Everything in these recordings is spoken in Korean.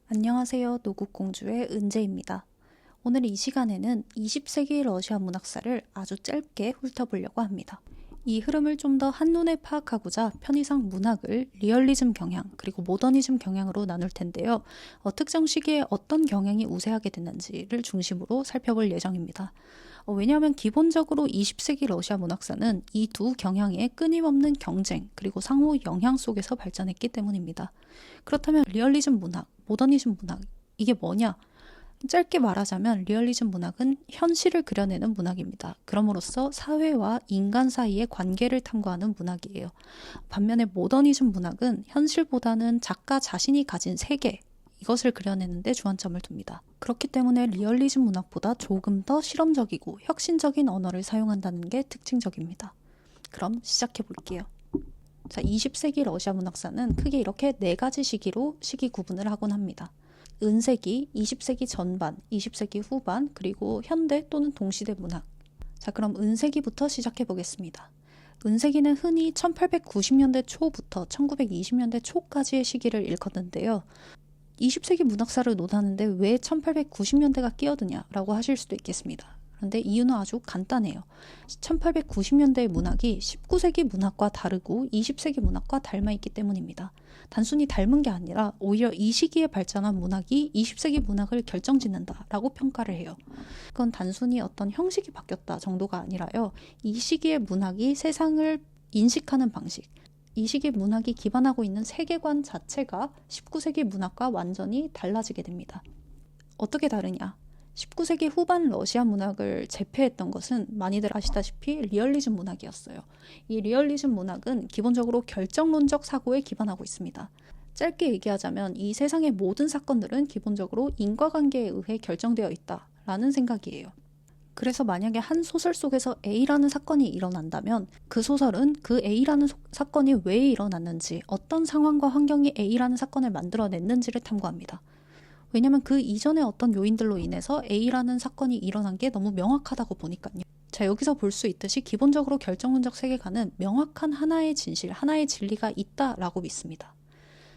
안녕하세요. 노국공주의 은재입니다. 오늘 이 시간에는 20세기 러시아 문학사를 아주 짧게 훑어보려고 합니다. 이 흐름을 좀 더 한눈에 파악하고자 편의상 문학을 리얼리즘 경향 그리고 모더니즘 경향으로 나눌 텐데요. 특정 시기에 어떤 경향이 우세하게 됐는지를 중심으로 살펴볼 예정입니다. 왜냐하면 기본적으로 20세기 러시아 문학사는 이 두 경향의 끊임없는 경쟁 그리고 상호 영향 속에서 발전했기 때문입니다. 그렇다면 리얼리즘 문학, 모더니즘 문학 이게 뭐냐? 짧게 말하자면 리얼리즘 문학은 현실을 그려내는 문학입니다. 그럼으로써 사회와 인간 사이의 관계를 탐구하는 문학이에요. 반면에 모더니즘 문학은 현실보다는 작가 자신이 가진 세계, 이것을 그려내는 데 주안점을 둡니다. 그렇기 때문에 리얼리즘 문학보다 조금 더 실험적이고 혁신적인 언어를 사용한다는 게 특징적입니다. 그럼 시작해 볼게요. 20세기 러시아 문학사는 크게 이렇게 4가지 시기로 시기 구분을 하곤 합니다. 은세기, 20세기 전반, 20세기 후반, 그리고 현대 또는 동시대 문학. 그럼 은세기부터 시작해 보겠습니다. 은세기는 흔히 1890년대 초부터 1920년대 초까지의 시기를 일컫는데요. 20세기 문학사를 논하는데 왜 1890년대가 끼어드냐라고 하실 수도 있겠습니다. 그런데 이유는 아주 간단해요. 1890년대의 문학이 19세기 문학과 다르고 20세기 문학과 닮아있기 때문입니다. 단순히 닮은 게 아니라 오히려 이 시기에 발전한 문학이 20세기 문학을 결정짓는다라고 평가를 해요. 그건 단순히 어떤 형식이 바뀌었다 정도가 아니라요. 이 시기의 문학이 세상을 인식하는 방식, 이 시기 문학이 기반하고 있는 세계관 자체가 19세기 문학과 완전히 달라지게 됩니다. 어떻게 다르냐? 19세기 후반 러시아 문학을 제패했던 것은 많이들 아시다시피 리얼리즘 문학이었어요. 이 리얼리즘 문학은 기본적으로 결정론적 사고에 기반하고 있습니다. 짧게 얘기하자면 이 세상의 모든 사건들은 기본적으로 인과관계에 의해 결정되어 있다라는 생각이에요. 그래서 만약에 한 소설 속에서 A라는 사건이 일어난다면 그 소설은 그 A라는 사건이 왜 일어났는지, 어떤 상황과 환경이 A라는 사건을 만들어냈는지를 탐구합니다. 왜냐면 그 이전의 어떤 요인들로 인해서 A라는 사건이 일어난 게 너무 명확하다고 보니까요. 여기서 볼 수 있듯이 기본적으로 결정론적 세계관은 명확한 하나의 진실, 하나의 진리가 있다라고 믿습니다.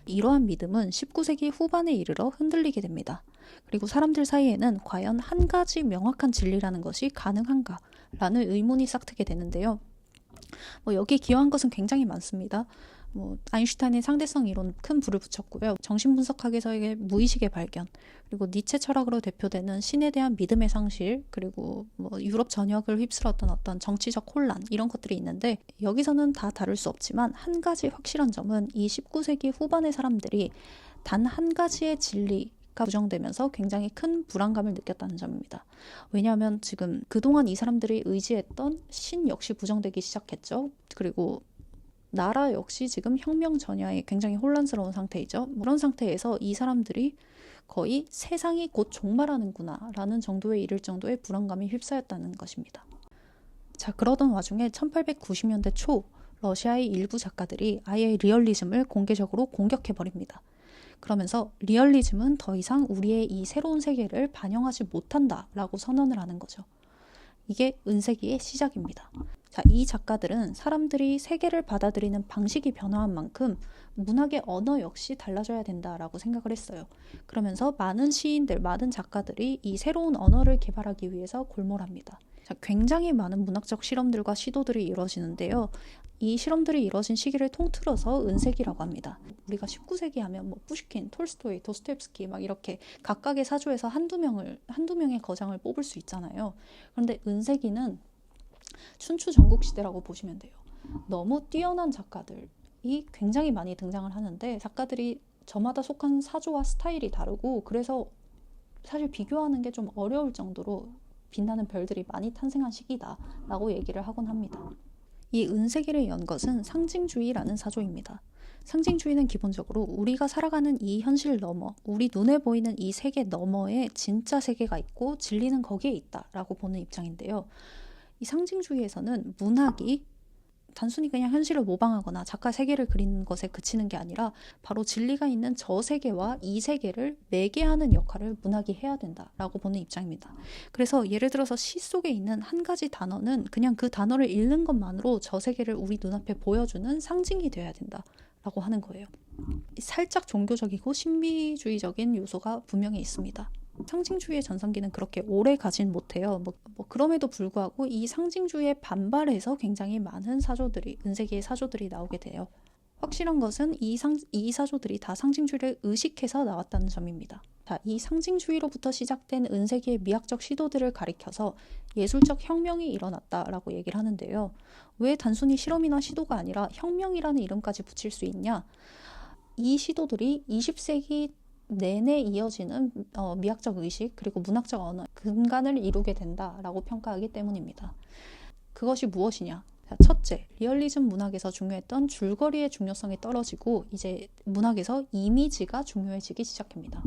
이러한 믿음은 19세기 후반에 이르러 흔들리게 됩니다. 그리고 사람들 사이에는 과연 한 가지 명확한 진리라는 것이 가능한가? 라는 의문이 싹트게 되는데요. 여기에 기여한 것은 굉장히 많습니다. 아인슈타인의 상대성 이론 큰 불을 붙였고요. 정신분석학에서의 무의식의 발견, 그리고 니체 철학으로 대표되는 신에 대한 믿음의 상실, 그리고 유럽 전역을 휩쓸었던 어떤 정치적 혼란, 이런 것들이 있는데 여기서는 다 다룰 수 없지만 한 가지 확실한 점은 이 19세기 후반의 사람들이 단 한 가지의 진리가 부정되면서 굉장히 큰 불안감을 느꼈다는 점입니다. 왜냐하면 지금 그동안 이 사람들이 의지했던 신 역시 부정되기 시작했죠. 그리고 나라 역시 지금 혁명 전야에 굉장히 혼란스러운 상태이죠. 그런 상태에서 이 사람들이 거의 세상이 곧 종말하는구나 라는 정도에 이를 정도의 불안감이 휩싸였다는 것입니다. 그러던 와중에 1890년대 초 러시아의 일부 작가들이 아예 리얼리즘을 공개적으로 공격해버립니다. 그러면서 리얼리즘은 더 이상 우리의 이 새로운 세계를 반영하지 못한다라고 선언을 하는 거죠. 이게 은세기의 시작입니다. 이 작가들은 사람들이 세계를 받아들이는 방식이 변화한 만큼 문학의 언어 역시 달라져야 된다라고 생각을 했어요. 그러면서 많은 시인들, 많은 작가들이 이 새로운 언어를 개발하기 위해서 골몰합니다. 굉장히 많은 문학적 실험들과 시도들이 이루어지는데요. 이 실험들이 이루어진 시기를 통틀어서 은세기라고 합니다. 우리가 19세기 하면 푸시킨, 톨스토이, 도스토옙스키 막 이렇게 각각의 사조에서 한두 명의 거장을 뽑을 수 있잖아요. 그런데 은세기는 춘추 전국시대라고 보시면 돼요. 너무 뛰어난 작가들이 굉장히 많이 등장을 하는데 작가들이 저마다 속한 사조와 스타일이 다르고 그래서 사실 비교하는 게 좀 어려울 정도로 빛나는 별들이 많이 탄생한 시기다라고 얘기를 하곤 합니다. 이 은세기를 연 것은 상징주의라는 사조입니다. 상징주의는 기본적으로 우리가 살아가는 이 현실 너머, 우리 눈에 보이는 이 세계 너머에 진짜 세계가 있고 진리는 거기에 있다라고 보는 입장인데요. 이 상징주의에서는 문학이 단순히 그냥 현실을 모방하거나 작가 세계를 그리는 것에 그치는 게 아니라 바로 진리가 있는 저 세계와 이 세계를 매개하는 역할을 문학이 해야 된다라고 보는 입장입니다. 그래서 예를 들어서 시 속에 있는 한 가지 단어는 그냥 그 단어를 읽는 것만으로 저 세계를 우리 눈앞에 보여주는 상징이 되어야 된다 라고 하는 거예요. 살짝 종교적이고 신비주의적인 요소가 분명히 있습니다. 상징주의의 전성기는 그렇게 오래 가진 못해요. 그럼에도 불구하고 이 상징주의에 반발해서 굉장히 많은 사조들이, 은세기의 사조들이 나오게 돼요. 확실한 것은 이 사조들이 다 상징주의를 의식해서 나왔다는 점입니다. 자, 이 상징주의로부터 시작된 은세기의 미학적 시도들을 가리켜서 예술적 혁명이 일어났다라고 얘기를 하는데요. 왜 단순히 실험이나 시도가 아니라 혁명이라는 이름까지 붙일 수 있냐? 이 시도들이 20세기 내내 이어지는 미학적 의식 그리고 문학적 언어 근간을 이루게 된다라고 평가하기 때문입니다. 그것이 무엇이냐? 첫째, 리얼리즘 문학에서 중요했던 줄거리의 중요성이 떨어지고 이제 문학에서 이미지가 중요해지기 시작합니다.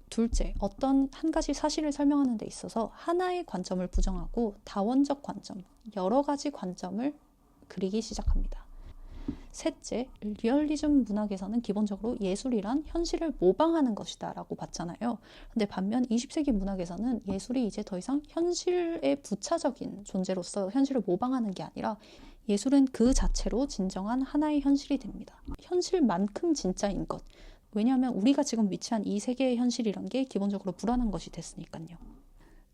둘째, 어떤 한 가지 사실을 설명하는 데 있어서 하나의 관점을 부정하고 다원적 관점, 여러 가지 관점을 그리기 시작합니다. 셋째, 리얼리즘 문학에서는 기본적으로 예술이란 현실을 모방하는 것이다 라고 봤잖아요. 근데 반면 20세기 문학에서는 예술이 이제 더 이상 현실의 부차적인 존재로서 현실을 모방하는 게 아니라 예술은 그 자체로 진정한 하나의 현실이 됩니다. 현실만큼 진짜인 것. 왜냐하면 우리가 지금 위치한 이 세계의 현실이란 게 기본적으로 불안한 것이 됐으니까요.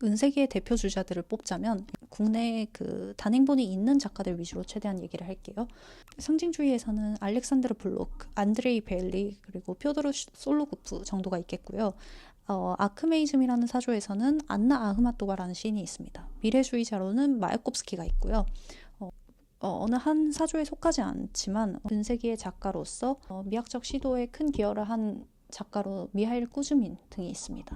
은세기의 대표 주자들을 뽑자면 국내에 그 단행본이 있는 작가들 위주로 최대한 얘기를 할게요. 상징주의에서는 알렉산드르 블록, 안드레이 벨리, 그리고 퓨도르 솔로구프 정도가 있겠고요. 아크메이즘이라는 사조에서는 안나 아흐마토바라는 시인이 있습니다. 미래주의자로는 마야콥스키가 있고요. 어느 한 사조에 속하지 않지만 은세기의 작가로서 미학적 시도에 큰 기여를 한 작가로 미하일 꾸즈민 등이 있습니다.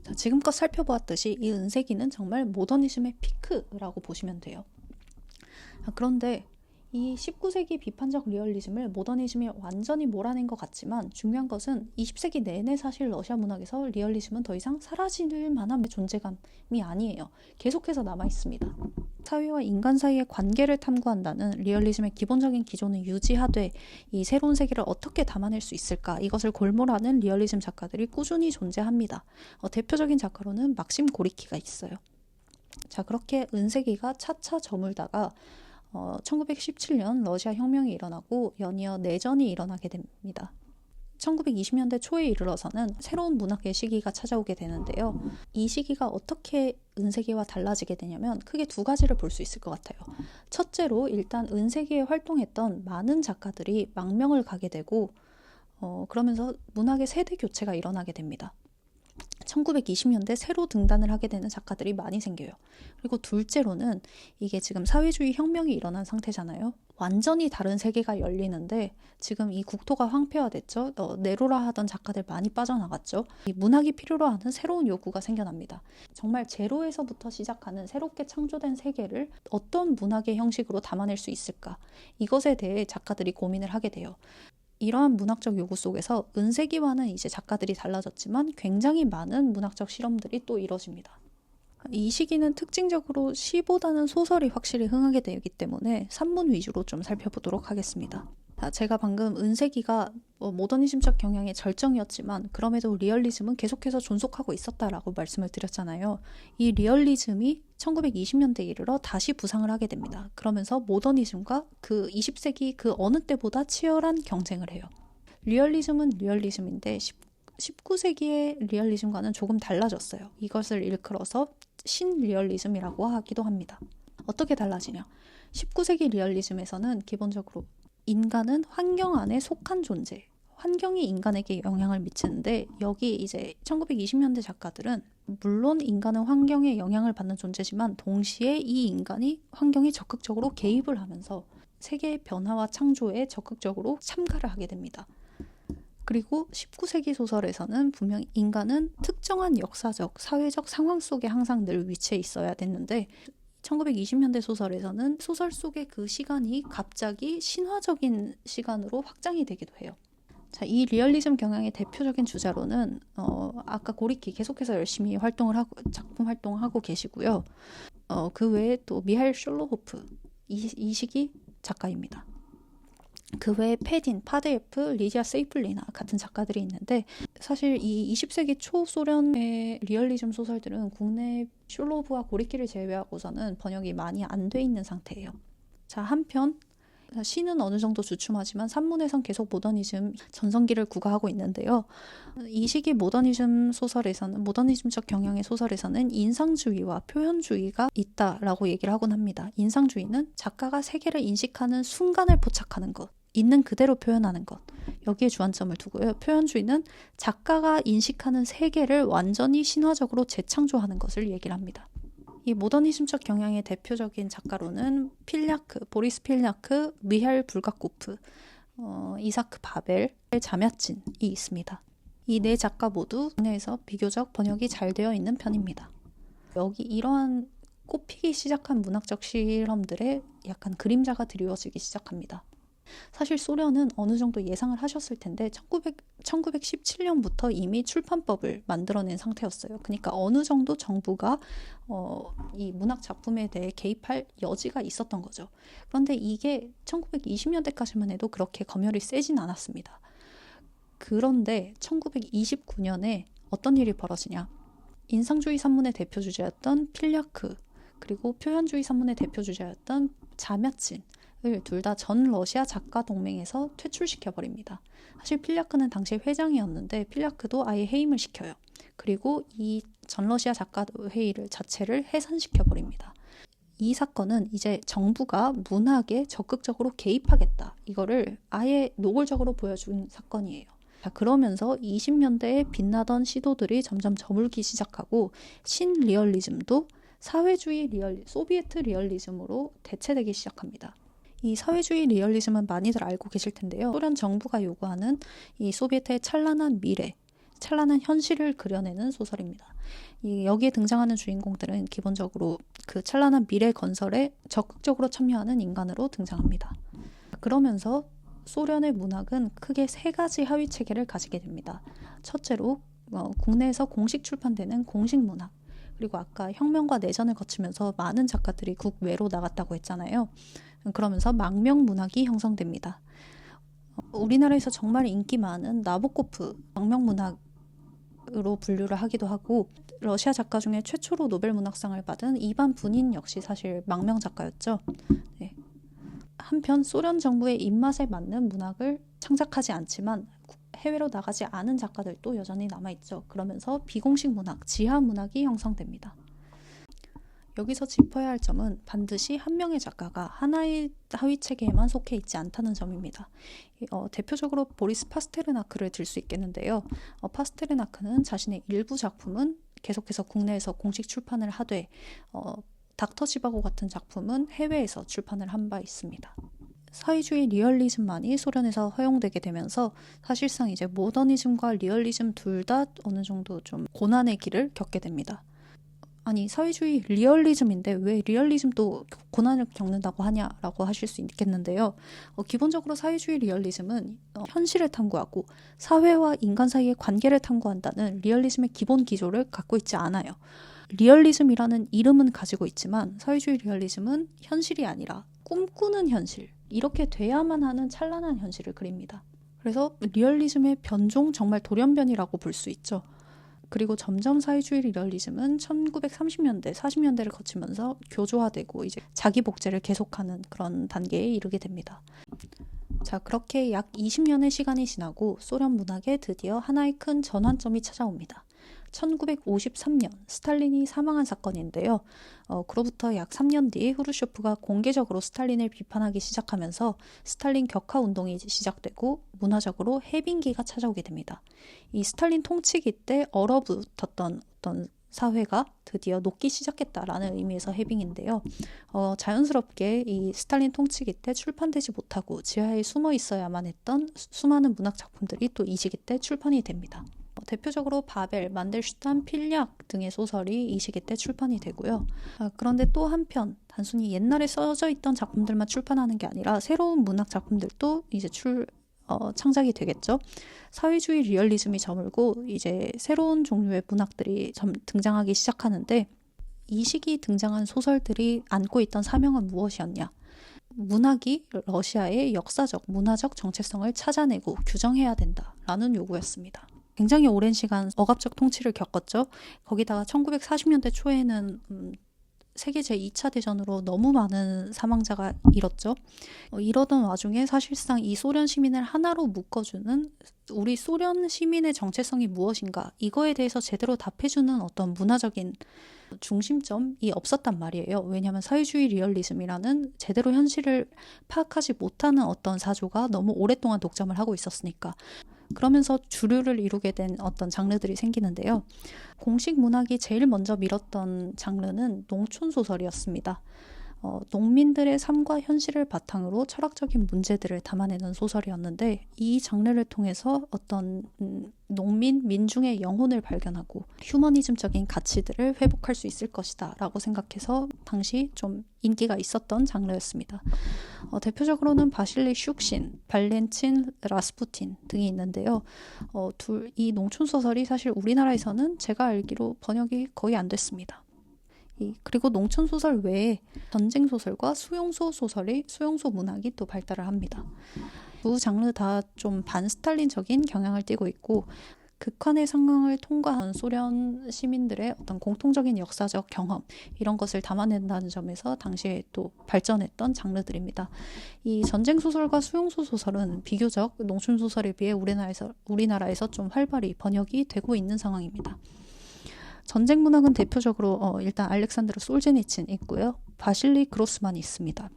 자, 지금껏 살펴보았듯이 이 은세기는 정말 모더니즘의 피크라고 보시면 돼요. 그런데 이 19세기 비판적 리얼리즘을 모더니즘이 완전히 몰아낸 것 같지만 중요한 것은 20세기 내내 사실 러시아 문학에서 리얼리즘은 더 이상 사라질 만한 존재감이 아니에요. 계속해서 남아있습니다. 사회와 인간 사이의 관계를 탐구한다는 리얼리즘의 기본적인 기조는 유지하되 이 새로운 세계를 어떻게 담아낼 수 있을까, 이것을 골몰하는 리얼리즘 작가들이 꾸준히 존재합니다. 대표적인 작가로는 막심 고리키가 있어요. 자, 그렇게 은세기가 차차 저물다가 1917년 러시아 혁명이 일어나고 연이어 내전이 일어나게 됩니다. 1920년대 초에 이르러서는 새로운 문학의 시기가 찾아오게 되는데요. 이 시기가 어떻게 은세기와 달라지게 되냐면 크게 두 가지를 볼 수 있을 것 같아요. 첫째로 일단 은세기에 활동했던 많은 작가들이 망명을 가게 되고 그러면서 문학의 세대 교체가 일어나게 됩니다. 1920년대 새로 등단을 하게 되는 작가들이 많이 생겨요. 그리고 둘째로는 이게 지금 사회주의 혁명이 일어난 상태잖아요. 완전히 다른 세계가 열리는데 지금 이 국토가 황폐화됐죠. 네로라 하던 작가들 많이 빠져나갔죠. 이 문학이 필요로 하는 새로운 요구가 생겨납니다. 정말 제로에서부터 시작하는 새롭게 창조된 세계를 어떤 문학의 형식으로 담아낼 수 있을까? 이것에 대해 작가들이 고민을 하게 돼요. 이러한 문학적 요구 속에서 은세기와는 이제 작가들이 달라졌지만 굉장히 많은 문학적 실험들이 또 이뤄집니다. 이 시기는 특징적으로 시보다는 소설이 확실히 흥하게 되기 때문에 산문 위주로 좀 살펴보도록 하겠습니다. 제가 방금 은세기가 모더니즘적 경향의 절정이었지만 그럼에도 리얼리즘은 계속해서 존속하고 있었다라고 말씀을 드렸잖아요. 이 리얼리즘이 1920년대에 이르러 다시 부상을 하게 됩니다. 그러면서 모더니즘과 그 20세기 그 어느 때보다 치열한 경쟁을 해요. 리얼리즘은 리얼리즘인데 19세기의 리얼리즘과는 조금 달라졌어요. 이것을 일컬어서 신리얼리즘이라고 하기도 합니다. 어떻게 달라지냐? 19세기 리얼리즘에서는 기본적으로 인간은 환경 안에 속한 존재, 환경이 인간에게 영향을 미치는데 여기 이제 1920년대 작가들은 물론 인간은 환경에 영향을 받는 존재지만 동시에 이 인간이 환경에 적극적으로 개입을 하면서 세계의 변화와 창조에 적극적으로 참가를 하게 됩니다. 그리고 19세기 소설에서는 분명 인간은 특정한 역사적, 사회적 상황 속에 항상 늘 위치해 있어야 됐는데 1920년대 소설에서는 소설 속의 그 시간이 갑자기 신화적인 시간으로 확장이 되기도 해요. 자, 이 리얼리즘 경향의 대표적인 주자로는 아까 고리키 계속해서 열심히 작품 활동을 하고 계시고요. 그 외에 또 미하일 숄로호프 이 시기 작가입니다. 그 외에 페딘, 파데예프, 리디아 세이플리나 같은 작가들이 있는데 사실 이 20세기 초소련의 리얼리즘 소설들은 국내 숄로브와 고리키를 제외하고서는 번역이 많이 안 돼 있는 상태예요. 자, 한편 시는 어느 정도 주춤하지만 산문에선 계속 모더니즘 전성기를 구가하고 있는데요. 이 시기 모더니즘적 경향의 소설에서는 인상주의와 표현주의가 있다라고 얘기를 하곤 합니다. 인상주의는 작가가 세계를 인식하는 순간을 포착하는 것, 있는 그대로 표현하는 것, 여기에 주안점을 두고요. 표현주의는 작가가 인식하는 세계를 완전히 신화적으로 재창조하는 것을 얘기를 합니다. 이 모더니즘적 경향의 대표적인 작가로는 보리스 필냐크, 미하일 불가코프, 이사크 바벨, 자мя찐이 있습니다. 이 네 작가 모두 국내에서 비교적 번역이 잘 되어 있는 편입니다. 여기 이러한 꽃피기 시작한 문학적 실험들에 약간 그림자가 드리워지기 시작합니다. 사실 소련은 어느 정도 예상을 하셨을 텐데 1917년부터 이미 출판법을 만들어낸 상태였어요. 그러니까 어느 정도 정부가 이 문학 작품에 대해 개입할 여지가 있었던 거죠. 그런데 이게 1920년대까지만 해도 그렇게 검열이 세진 않았습니다. 그런데 1929년에 어떤 일이 벌어지냐. 인상주의 산문의 대표 주제였던 필야크, 그리고 표현주의 산문의 대표 주제였던 자мя찐 둘 다 전 러시아 작가 동맹에서 퇴출시켜버립니다. 사실 필야크는 당시 회장이었는데 필야크도 아예 해임을 시켜요. 그리고 이 전 러시아 작가 회의를 자체를 해산시켜버립니다. 이 사건은 이제 정부가 문학에 적극적으로 개입하겠다. 이거를 아예 노골적으로 보여준 사건이에요. 자, 그러면서 20년대에 빛나던 시도들이 점점 저물기 시작하고 신리얼리즘도 사회주의 소비에트 리얼리즘으로 대체되기 시작합니다. 이 사회주의 리얼리즘은 많이들 알고 계실 텐데요. 소련 정부가 요구하는 이 소비에트의 찬란한 미래, 찬란한 현실을 그려내는 소설입니다. 여기에 등장하는 주인공들은 기본적으로 그 찬란한 미래 건설에 적극적으로 참여하는 인간으로 등장합니다. 그러면서 소련의 문학은 크게 세 가지 하위 체계를 가지게 됩니다. 첫째로 국내에서 공식 출판되는 공식 문학, 그리고 아까 혁명과 내전을 거치면서 많은 작가들이 국외로 나갔다고 했잖아요. 그러면서 망명 문학이 형성됩니다. 우리나라에서 정말 인기 많은 나보코프 망명 문학으로 분류를 하기도 하고, 러시아 작가 중에 최초로 노벨 문학상을 받은 이반 부닌 역시 사실 망명 작가였죠. 네. 한편 소련 정부의 입맛에 맞는 문학을 창작하지 않지만 해외로 나가지 않은 작가들도 여전히 남아있죠. 그러면서 비공식 문학, 지하 문학이 형성됩니다. 여기서 짚어야 할 점은 반드시 한 명의 작가가 하나의 하위 체계에만 속해 있지 않다는 점입니다. 대표적으로 보리스 파스테르나크를 들 수 있겠는데요. 파스테르나크는 자신의 일부 작품은 계속해서 국내에서 공식 출판을 하되 닥터 지바고 같은 작품은 해외에서 출판을 한 바 있습니다. 사회주의 리얼리즘만이 소련에서 허용되게 되면서 사실상 이제 모더니즘과 리얼리즘 둘 다 어느 정도 좀 고난의 길을 겪게 됩니다. 아니, 사회주의 리얼리즘인데 왜 리얼리즘도 고난을 겪는다고 하냐라고 하실 수 있겠는데요. 기본적으로 사회주의 리얼리즘은 현실을 탐구하고 사회와 인간 사이의 관계를 탐구한다는 리얼리즘의 기본 기조를 갖고 있지 않아요. 리얼리즘이라는 이름은 가지고 있지만 사회주의 리얼리즘은 현실이 아니라 꿈꾸는 현실, 이렇게 돼야만 하는 찬란한 현실을 그립니다. 그래서 리얼리즘의 변종, 정말 돌연변이라고 볼 수 있죠. 그리고 점점 사회주의 리얼리즘은 1930년대, 40년대를 거치면서 교조화되고 이제 자기 복제를 계속하는 그런 단계에 이르게 됩니다. 자, 그렇게 약 20년의 시간이 지나고 소련 문학에 드디어 하나의 큰 전환점이 찾아옵니다. 1953년 스탈린이 사망한 사건인데요. 그로부터 약 3년 뒤 후르쇼프가 공개적으로 스탈린을 비판하기 시작하면서 스탈린 격하 운동이 시작되고 문화적으로 해빙기가 찾아오게 됩니다. 이 스탈린 통치기 때 얼어붙었던 어떤 사회가 드디어 녹기 시작했다라는 의미에서 해빙인데요. 자연스럽게 이 스탈린 통치기 때 출판되지 못하고 지하에 숨어 있어야만 했던 수많은 문학 작품들이 또 이 시기 때 출판이 됩니다. 대표적으로 바벨, 만델슈탄, 필약 등의 소설이 이 시기 때 출판이 되고요. 그런데 또 한편 단순히 옛날에 써져 있던 작품들만 출판하는 게 아니라 새로운 문학 작품들도 이제 창작이 되겠죠. 사회주의 리얼리즘이 저물고 이제 새로운 종류의 문학들이 등장하기 시작하는데, 이 시기 등장한 소설들이 안고 있던 사명은 무엇이었냐? 문학이 러시아의 역사적, 문화적 정체성을 찾아내고 규정해야 된다라는 요구였습니다. 굉장히 오랜 시간 억압적 통치를 겪었죠. 거기다가 1940년대 초에는 세계 제2차 대전으로 너무 많은 사망자가 일었죠. 이러던 와중에 사실상 이 소련 시민을 하나로 묶어주는 우리 소련 시민의 정체성이 무엇인가, 이거에 대해서 제대로 답해주는 어떤 문화적인 중심점이 없었단 말이에요. 왜냐하면 사회주의 리얼리즘이라는 제대로 현실을 파악하지 못하는 어떤 사조가 너무 오랫동안 독점을 하고 있었으니까. 그러면서 주류를 이루게 된 어떤 장르들이 생기는데요. 공식 문학이 제일 먼저 밀었던 장르는 농촌소설이었습니다. 농민들의 삶과 현실을 바탕으로 철학적인 문제들을 담아내는 소설이었는데, 이 장르를 통해서 어떤 농민, 민중의 영혼을 발견하고 휴머니즘적인 가치들을 회복할 수 있을 것이다 라고 생각해서 당시 좀 인기가 있었던 장르였습니다. 대표적으로는 바실리 슈크신, 발렌친 라스푸틴 등이 있는데요. 이 농촌소설이 사실 우리나라에서는 제가 알기로 번역이 거의 안 됐습니다. 그리고 농촌소설 외에 전쟁소설과 수용소 문학이 또 발달을 합니다. 두 장르 다 좀 반스탈린적인 경향을 띠고 있고, 극한의 상황을 통과한 소련 시민들의 어떤 공통적인 역사적 경험, 이런 것을 담아낸다는 점에서 당시에 또 발전했던 장르들입니다. 이 전쟁소설과 수용소설은 비교적 농촌소설에 비해 우리나라에서 좀 활발히 번역이 되고 있는 상황입니다. 전쟁 문학은 대표적으로 일단 알렉산드르 솔제니친 있고요. 바실리 그로스만이 있습니다.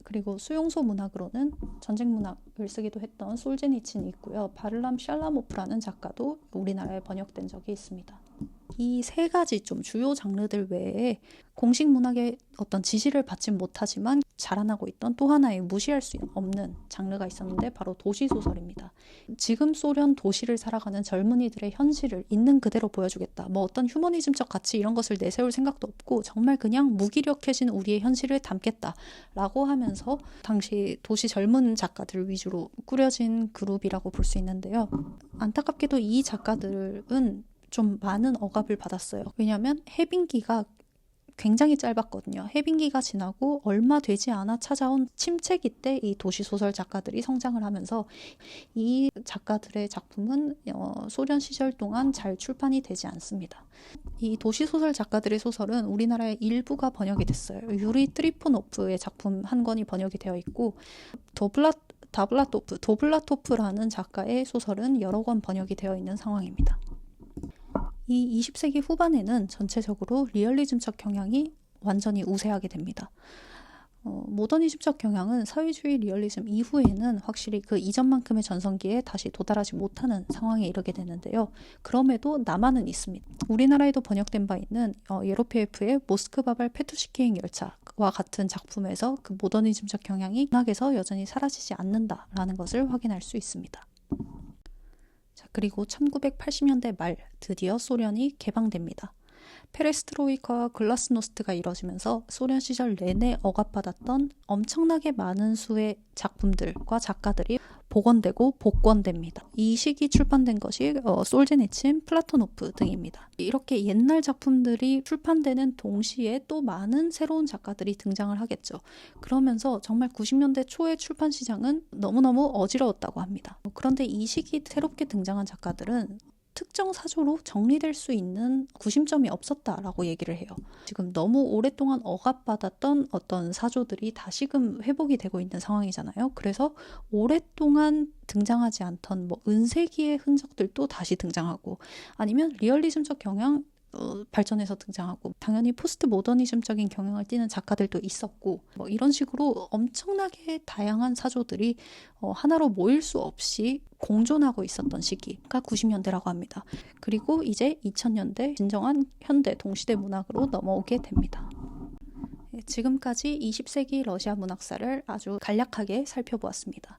그리고 수용소 문학으로는 전쟁 문학을 쓰기도 했던 솔제니친이 있고요. 바를람 샬라모프라는 작가도 우리나라에 번역된 적이 있습니다. 이 세 가지 좀 주요 장르들 외에 공식 문학의 어떤 지시를 받지 못하지만 자라나고 있던 또 하나의 무시할 수 없는 장르가 있었는데, 바로 도시소설입니다. 지금 소련 도시를 살아가는 젊은이들의 현실을 있는 그대로 보여주겠다. 어떤 휴머니즘적 가치 이런 것을 내세울 생각도 없고, 정말 그냥 무기력해진 우리의 현실을 담겠다라고 하면서 당시 도시 젊은 작가들 위주로 꾸려진 그룹이라고 볼 수 있는데요. 안타깝게도 이 작가들은 좀 많은 억압을 받았어요. 왜냐하면 해빙기가 굉장히 짧았거든요. 해빙기가 지나고 얼마 되지 않아 찾아온 침체기 때 이 도시소설 작가들이 성장을 하면서 이 작가들의 작품은 소련 시절 동안 잘 출판이 되지 않습니다. 이 도시소설 작가들의 소설은 우리나라의 일부가 번역이 됐어요. 유리 트리포노프의 작품 한 권이 번역이 되어 있고, 도블라토프라는 작가의 소설은 여러 권 번역이 되어 있는 상황입니다. 이 20세기 후반에는 전체적으로 리얼리즘적 경향이 완전히 우세하게 됩니다. 모더니즘적 경향은 사회주의 리얼리즘 이후에는 확실히 그 이전만큼의 전성기에 다시 도달하지 못하는 상황에 이르게 되는데요. 그럼에도 남아는 있습니다. 우리나라에도 번역된 바 있는 예로피에프의 모스크바발 페투시키행 열차와 같은 작품에서 그 모더니즘적 경향이 문학에서 여전히 사라지지 않는다라는 것을 확인할 수 있습니다. 그리고 1980년대 말 드디어 소련이 개방됩니다. 페레스트로이카와 글라스노스트가 이뤄지면서 소련 시절 내내 억압받았던 엄청나게 많은 수의 작품들과 작가들이 복원되고 복권됩니다. 이 시기 출판된 것이 솔제니친, 플라토노프 등입니다. 이렇게 옛날 작품들이 출판되는 동시에 또 많은 새로운 작가들이 등장을 하겠죠. 그러면서 정말 90년대 초의 출판 시장은 너무너무 어지러웠다고 합니다. 그런데 이 시기 새롭게 등장한 작가들은 특정 사조로 정리될 수 있는 구심점이 없었다라고 얘기를 해요. 지금 너무 오랫동안 억압받았던 어떤 사조들이 다시금 회복이 되고 있는 상황이잖아요. 그래서 오랫동안 등장하지 않던 은세기의 흔적들도 다시 등장하고, 아니면 리얼리즘적 경향 발전해서 등장하고, 당연히 포스트 모더니즘적인 경향을 띠는 작가들도 있었고, 이런 식으로 엄청나게 다양한 사조들이 하나로 모일 수 없이 공존하고 있었던 시기가 90년대라고 합니다. 그리고 이제 2000년대 진정한 현대 동시대 문학으로 넘어오게 됩니다. 지금까지 20세기 러시아 문학사를 아주 간략하게 살펴보았습니다.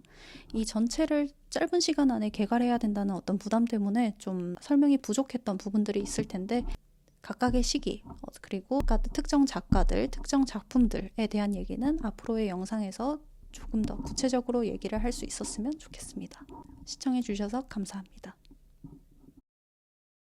이 전체를 짧은 시간 안에 개괄해야 된다는 어떤 부담 때문에 좀 설명이 부족했던 부분들이 있을 텐데, 각각의 시기, 그리고 특정 작가들, 특정 작품들에 대한 얘기는 앞으로의 영상에서 조금 더 구체적으로 얘기를 할 수 있었으면 좋겠습니다. 시청해 주셔서 감사합니다.